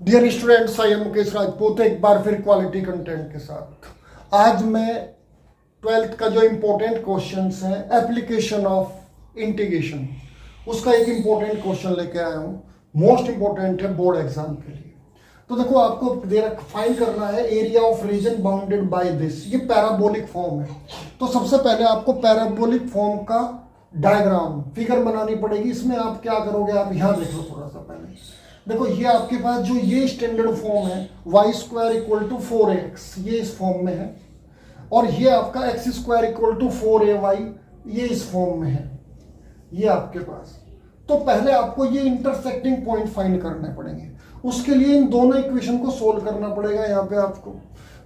Dear students, I am Mukesh Rajput एक बार फिर क्वालिटी कंटेंट के साथ। आज मैं 12th का जो इम्पोर्टेंट क्वेश्चंस हैं एप्लीकेशन ऑफ इंटीग्रेशन, उसका एक इम्पोर्टेंट क्वेश्चन लेके आया हूँ। मोस्ट इम्पोर्टेंट है बोर्ड एग्जाम के लिए। तो देखो, आपको दे रखा फाइंड करना है area of reason bounded by this. ये पैराबोलिक फॉर्म है, तो सबसे पहले आपको पैराबोलिक फॉर्म का डायग्राम फिगर बनानी पड़ेगी। इसमें आप क्या करोगे, आप यहाँ देखो थोड़ा सा पहले। देखो, ये आपके पास जो ये स्टैंडर्ड फॉर्म है Y square equal to 4x, ये इस फॉर्म में है। और ये आपका x square equal to 4ay, ये इस फॉर्म में है, ये आपके पास। तो पहले आपको ये इंटरसेक्टिंग पॉइंट फाइंड करने पड़ेंगे। उसके लिए इन दोनों इक्वेशन को सोल्व करना पड़ेगा यहाँ पे आपको।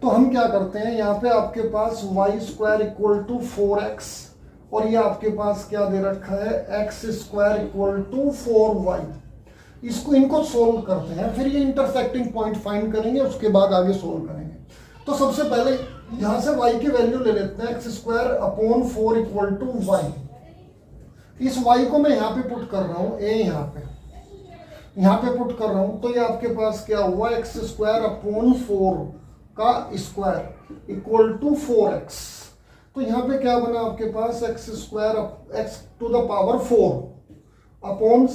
तो हम क्या करते हैं, यहाँ पे आपके पास Y square equal to 4x और ये आपके पास क्या दे रखा है x square equal to 4y। इनको सोल्व करते हैं, फिर ये इंटरसेक्टिंग पॉइंट फाइंड करेंगे, उसके बाद आगे सोल्व करेंगे। तो सबसे पहले यहां से y की वैल्यू ले लेते हैं, X square upon 4 equal to Y. इस y को मैं यहाँ पे पुट कर रहा हूँ, a यहाँ पे पुट कर रहा हूँ। तो ये आपके पास क्या हुआ, एक्स स्क्वायर अपॉन 4 का स्क्वायर इक्वल टू 4x। तो यहाँ पे क्या बना आपके पास, X square X to the power 4 upon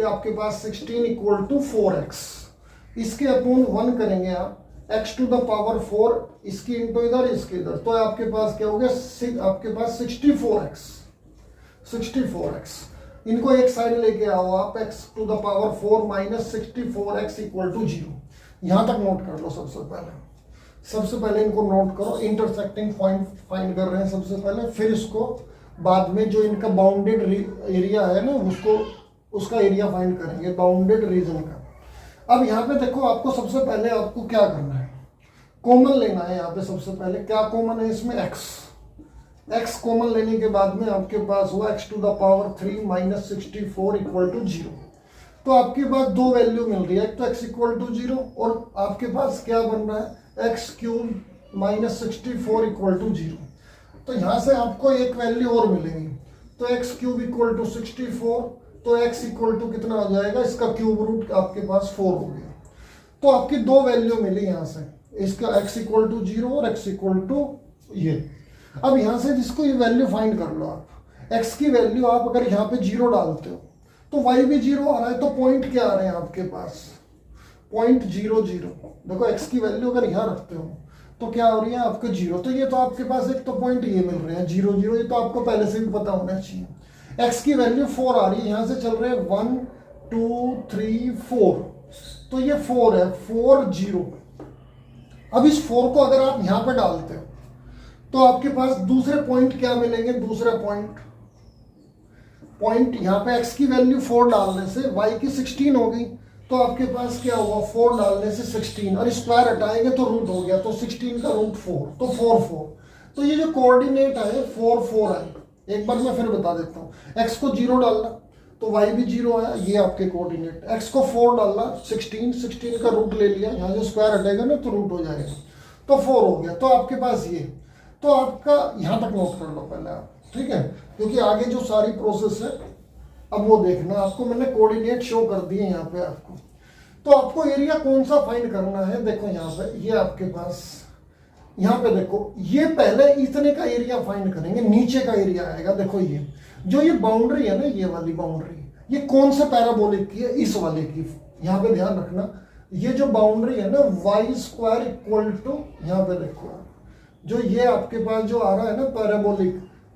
आपके पास 16 इक्वल टू 4x। इसके अपॉन 1 करेंगे आप, x टू द पावर 4, इसकी इंटू इधर, इसके इधर। तो आपके पास क्या हो गया, आपके पास 64x। इनको एक साइड लेके आओ आप, x to the power 4 minus 64x equal to 0। यहां तक नोट कर लो। सबसे पहले इनको नोट करो। इंटरसेक्टिंग पॉइंट फाइंड कर रहे हैं सबसे पहले, फिर इसको बाद में जो इनका बाउंडेड एरिया है ना, उसका एरिया फाइंड करेंगे, बाउंडेड रीजन का। अब यहाँ पे देखो, आपको सबसे पहले आपको क्या करना है, कॉमन लेना है। यहाँ पे सबसे पहले क्या कॉमन है इसमें, x कॉमन लेने के बाद में आपके पास हुआ x to the power 3 minus 64 equal to 0। तो आपके पास दो वैल्यू मिल रही है, एक तो x इक्वल टू 0 और आपके पास क्या बन रहा है x cube minus 64 equal to 0। तो यहाँ से आपको एक वैल्यू और मिलेगी, तो एक्स क्यूब इक्वल टू 64, तो एक्स इक्वल टू कितना हो जाएगा, इसका क्यूब रूट आपके पास 4 हो गया। तो आपकी दो वैल्यू मिली यहाँ से, इसका एक्स इक्वल टू 0 और एक्स इक्वल टू ये। अब यहाँ से जिसको ये वैल्यू फाइंड कर लो आप, एक्स की वैल्यू आप अगर यहाँ पे 0 डालते हो तो वाई भी 0 आ रहा है, तो पॉइंट क्या आ रहे हैं आपके पास, 0.00। देखो, एक्स की वैल्यू अगर यहाँ रखते हो तो क्या हो रही है आपको 0। तो ये तो आपके पास एक तो पॉइंट ये मिल रहे हैं 0 0, ये तो आपको पहले से भी पता होना चाहिए। एक्स की वैल्यू 4 आ रही है, यहाँ से चल रहे हैं 1 2 3 4, तो ये 4 है, 4 0। अब इस 4 को अगर आप यहाँ पे डालते हो तो आपके पास दूसरे पॉइंट क्या मिलेंगे, दूसरे पॉइंट यहाँ पे एक्स की वैल्यू 4 डालने से वाई की 16 हो गई। तो आपके पास क्या हुआ, 4 डालने से 16 और स्क्वायर हटाएंगे तो रूट हो गया, तो 16 का रूट 4, तो 4 4। तो ये जो कोऑर्डिनेट आए 4 4 आए। एक बार मैं फिर बता देता हूँ, एक्स को 0 डालना तो वाई भी 0 आया, ये आपके कोऑर्डिनेट। एक्स को 4 डालना, 16 का रूट ले लिया, यहाँ जो स्क्वायर हटेगा ना तो रूट हो जाएगा, तो 4 हो गया। तो आपके पास ये, तो आपका यहाँ तक नोट कर लो पहले आप, ठीक है, क्योंकि आगे जो सारी प्रोसेस है अब वो देखना। आपको मैंने कोऑर्डिनेट शो कर दिए यहाँ पे आपको। तो आपको एरिया कौन सा फाइंड करना है, देखो यहाँ पे, ये आपके पास यहाँ पे देखो, ये पहले इतने का एरिया फाइंड करेंगे, नीचे का एरिया आएगा। देखो, ये जो ये बाउंड्री है ना, ये वाली बाउंड्री, ये कौन से पैराबोलिक की है, इस वाले की। यहाँ पे ध्यान रखना, ये जो बाउंड्री है ना वाई स्क्वायर इक्वल टू, यहाँ पे देखो जो ये आपके पास जो आ रहा है ना पैराबोलिक,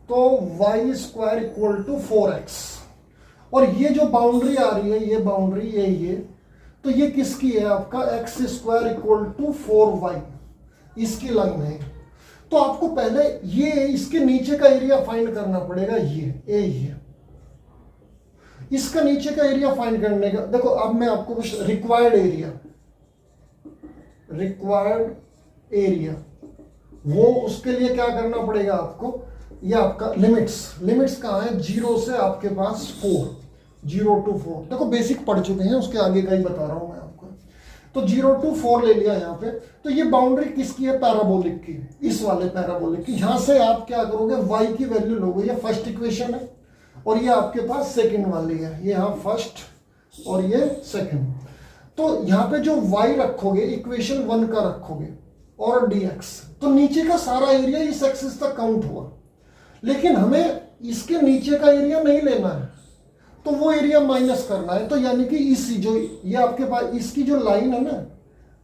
तो Y square equal to 4x। और ये जो बाउंड्री आ रही है, ये बाउंड्री ये, तो ये किसकी है, आपका x square equal to 4y, इसकी लाइन है। तो आपको पहले ये इसके नीचे का एरिया फाइंड करना पड़ेगा, ये इसका नीचे का एरिया फाइंड करने का। देखो, अब मैं आपको कुछ रिक्वायर्ड एरिया वो उसके लिए क्या करना पड़ेगा आपको, ये आपका लिमिट्स कहाँ है, 0 से आपके पास 4, 0 to 4। देखो, बेसिक पढ़ चुके हैं, उसके आगे का ही बता रहा हूं मैं आपको। तो 0 to 4 ले लिया यहाँ पे। तो ये बाउंड्री किसकी है, पैराबोलिक की, इस वाले पैराबोलिक की। यहाँ से आप क्या करोगे, y की वैल्यू लोगे, ये फर्स्ट इक्वेशन है और ये आपके पास सेकंड वाली है, ये यहाँ फर्स्ट और ये सेकंड। तो यहाँ पे जो y रखोगे इक्वेशन 1 का रखोगे और dx, तो नीचे का सारा एरिया इस एक्सिस तक काउंट हुआ, लेकिन हमें इसके नीचे का एरिया नहीं लेना है, तो वो एरिया माइनस करना है। तो यानी कि इस जो ये आपके पास इसकी जो लाइन है ना,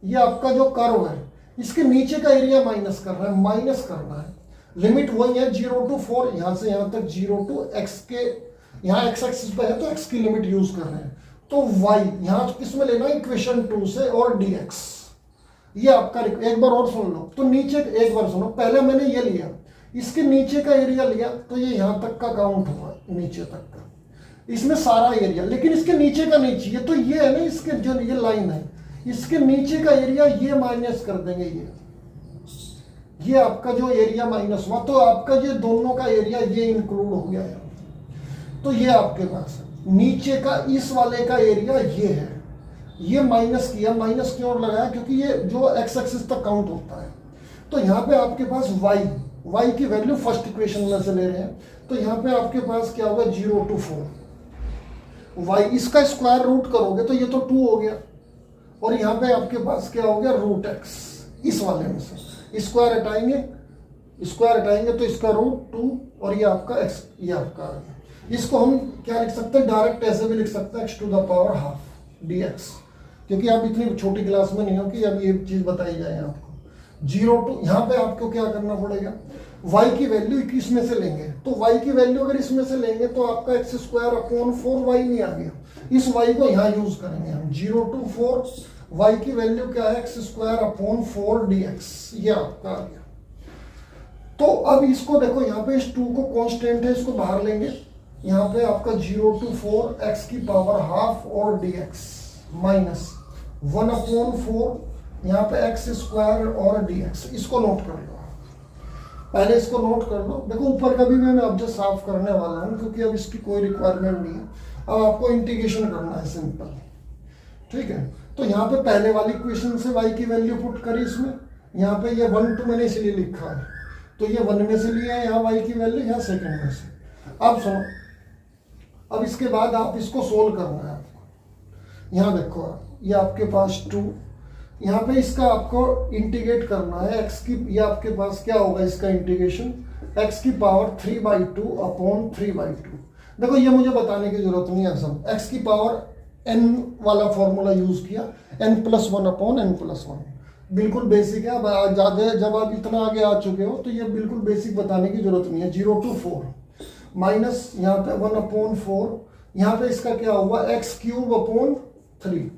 ये आपका जो कर्व है, इसके नीचे का एरिया माइनस करना है, माइनस करना है। लिमिट वही है 0 to 4, यहाँ से यहाँ तक 0 to x के, यहाँ x एक्सिस पे है तो x की लिमिट यूज कर रहे हैं। तो y यहाँ किसमें लेना है, इक्वेशन 2 से और dx, ये आपका। एक बार और सुन लो, तो नीचे एक बार सुनो, पहले मैंने ये लिया, इसके नीचे का एरिया लिया, तो ये यहाँ तक का काउंट हुआ, नीचे तक का, इसमें सारा एरिया। लेकिन इसके नीचे का नहीं चाहिए, तो ये है ना, इसके जो ये लाइन है, इसके नीचे का एरिया ये माइनस कर देंगे, ये आपका जो एरिया माइनस हुआ, तो आपका ये दोनों का एरिया ये इंक्लूड हो गया है। तो ये आपके पास नीचे का इस वाले का एरिया ये है, ये माइनस किया। माइनस क्यों लगाया, क्योंकि ये जो एक्स एक्सिस तक काउंट होता है। तो यहाँ पे आपके पास y की वैल्यू फर्स्ट इक्वेशन में से ले रहे हैं, तो यहाँ पे आपके पास क्या होगा 0 to 4 y, इसका स्क्वायर रूट करोगे तो ये तो 2 हो गया, और यहाँ पे आपके पास क्या हो गया रूट x, इस वाले में से स्क्वायर हटाएंगे तो इसका रूट 2 और ये आपका x, ये आपका आ गया। इसको हम क्या लिख सकते हैं, डायरेक्ट ऐसे भी लिख सकते हैं x to the power half dx, क्योंकि आप इतनी छोटी क्लास में नहीं हो कि अब ये चीज बताई जाए आपको। 0 to, यहाँ पे आपको क्या करना पड़ेगा, y की वैल्यू इसमें से लेंगे, तो y की वैल्यू अगर इसमें से लेंगे तो आपका x स्क्वायर अपॉन 4y नहीं आ गया, इस y को यहाँ यूज करेंगे हम। 0 to 4 y की वैल्यू क्या है, x स्क्वायर अपॉन 4 dx, ये आपका आ गया। तो अब इसको देखो, यहाँ पे इस 2 को कांस्टेंट है, इसको बाहर लेंगे, यहाँ पे आपका 0 to 4 x की पावर हाफ और dx माइनस 1 अपॉन 4 यहाँ पे x स्क्वायर और dx, इसको नोट कर लो, पहले इसको नोट कर लो। देखो ऊपर का भी मैं अब जस्ट साफ करने वाला हूँ, क्योंकि अब इसकी कोई रिक्वायरमेंट नहीं है, अब आपको इंटीग्रेशन करना है सिंपल, ठीक है। तो यहाँ पे पहले वाली इक्वेशन से y की वैल्यू पुट करी इसमें, यहाँ पे ये 1 2 मैंने इसलिए लिखा है, तो ये 1 में से लिया है यहाँ y की वैल्यू, यहाँ सेकंड में से। अब सुनो, अब इसके बाद आप इसको सोल्व करना है आपको। यहाँ देखो आप, ये आपके पास 2, यहाँ पे इसका आपको इंटीग्रेट करना है x की, ये आपके पास क्या होगा इसका इंटीग्रेशन, x की पावर 3/2 अपॉन 3/2। देखो ये मुझे बताने की जरूरत नहीं है, सब x की पावर n वाला फॉर्मूला यूज किया, n+1 अपॉन n+1, बिल्कुल बेसिक है। अब ज़्यादा जब आप इतना आगे आ चुके हो तो ये बिल्कुल बेसिक बताने की जरूरत नहीं है। 0 to 4 माइनस यहाँ पे 1 अपॉन 4, यहाँ पे इसका क्या हुआ x³ अपॉन 3,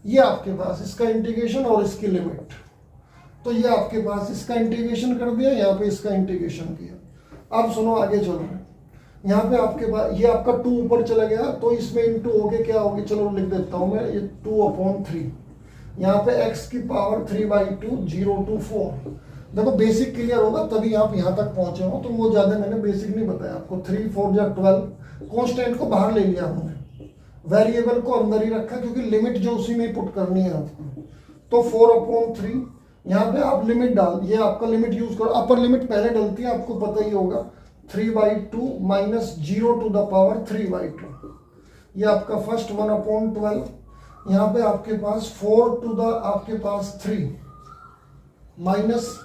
ये आपके पास इसका इंटीग्रेशन और इसकी लिमिट, तो ये आपके पास इसका इंटीग्रेशन कर दिया, यहाँ पे इसका इंटीग्रेशन किया। अब सुनो आगे चलो, यहाँ पे आपके पास ये आपका 2 ऊपर चला गया, तो इसमें इंटू हो गया, क्या होगी चलो लिख देता हूँ मैं, ये 2 अपॉन 3, यहाँ पे x की पावर 3/2 0 to 4। देखो बेसिक क्लियर होगा तभी आप यहाँ तक पहुंचे हो, तो वो ज्यादा मैंने बेसिक नहीं बताया आपको। 3 4 या 12, कॉन्स्टेंट को बाहर ले लिया हमने, वेरिएबल को अंदर ही रखा, क्योंकि लिमिट जो उसी में पुट करनी है आपको। तो 4 अपॉन 3, यहाँ पे आप लिमिट डाल, ये आपका लिमिट यूज करो, अपर लिमिट पहले डलती है आपको पता ही होगा, 3/2 माइनस 0 to the power 3/2, ये आपका फर्स्ट 1 अपॉन 12, यहाँ पे आपके पास 4 to the आपके पास 3 माइनस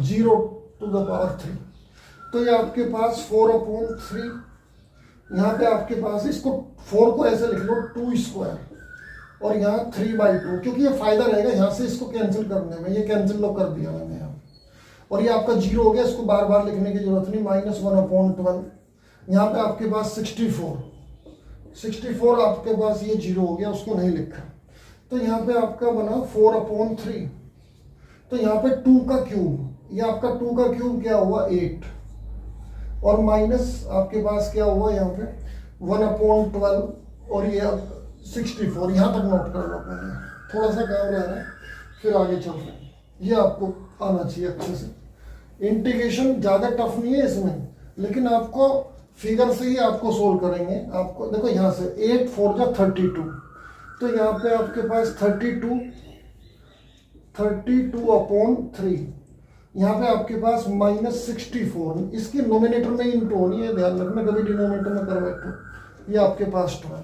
0 to the power 3, तो ये आपके पास 4 अपॉन 3, यहाँ पे आपके पास इसको 4 को ऐसे लिख लो 2 स्क्वायर, और यहाँ 3/2, क्योंकि ये फायदा रहेगा यहाँ से इसको कैंसिल करने में, ये कैंसिल लो कर दिया मैंने यहाँ, और ये आपका 0 हो गया, इसको बार बार लिखने की जरूरत नहीं, माइनस 1 अपॉन 12, यहाँ पे आपके पास 64 आपके पास ये 0 हो गया, उसको नहीं लिखा, तो यहाँ पे आपका बना 4 अपॉन 3, तो यहाँ पे 2 का क्यूब, ये आपका 2 का क्यूब क्या हुआ 8, और माइनस आपके पास क्या हुआ यहाँ पे 1 अपॉन 12, और ये 64, यहाँ तक नोट कर लो पहले, थोड़ा सा काम रह रहा है फिर आगे चल रहे हैं, ये आपको आना चाहिए अच्छे से। इंटीग्रेशन ज़्यादा टफ नहीं है इसमें, लेकिन आपको फिगर से ही आपको सोल्व करेंगे। आपको देखो यहाँ से 8 4 जा 32, तो यहाँ पे आपके पास 32 अपॉन 3, यहाँ पे आपके पास माइनस 64, इसकी नोमिनेटर में इंटू होनी है, ध्यान रखना कभी डिनोमिनेटर में करवाए, ये आपके पास 12,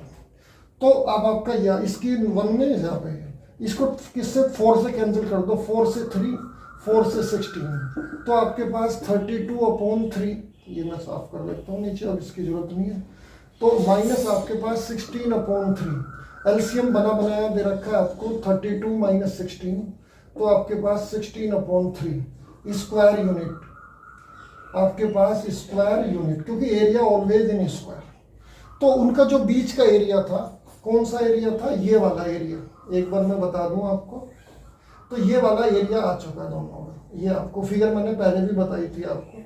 तो अब आपका यह इसकी 1 में यहाँ पे इसको किससे 4 से कैंसिल कर दो, 4 से 3, 4 से 16, तो आपके पास 32/3, ये मैं साफ कर लेता हूँ नीचे, अब इसकी जरूरत नहीं है। तो माइनस आपके पास 16/3, एलसीएम बना बनाया दे रखा है आपको 32 - 16, तो आपके पास 16/3 स्क्वायर यूनिट, आपके पास स्क्वायर यूनिट, क्योंकि एरिया ऑलवेज इन स्क्वायर। तो उनका जो बीच का एरिया था, कौन सा एरिया था, ये वाला एरिया, एक बार मैं बता दूं आपको, तो ये वाला एरिया आ चुका है दोनों में, ये आपको फिगर मैंने पहले भी बताई थी आपको।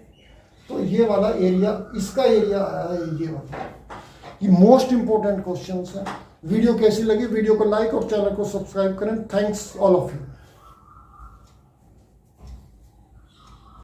तो ये वाला एरिया, इसका एरिया आया है ये वाला। ये मोस्ट इंपॉर्टेंट क्वेश्चन है। वीडियो कैसी लगी, वीडियो को लाइक और चैनल को सब्सक्राइब करें। Thanks all of you.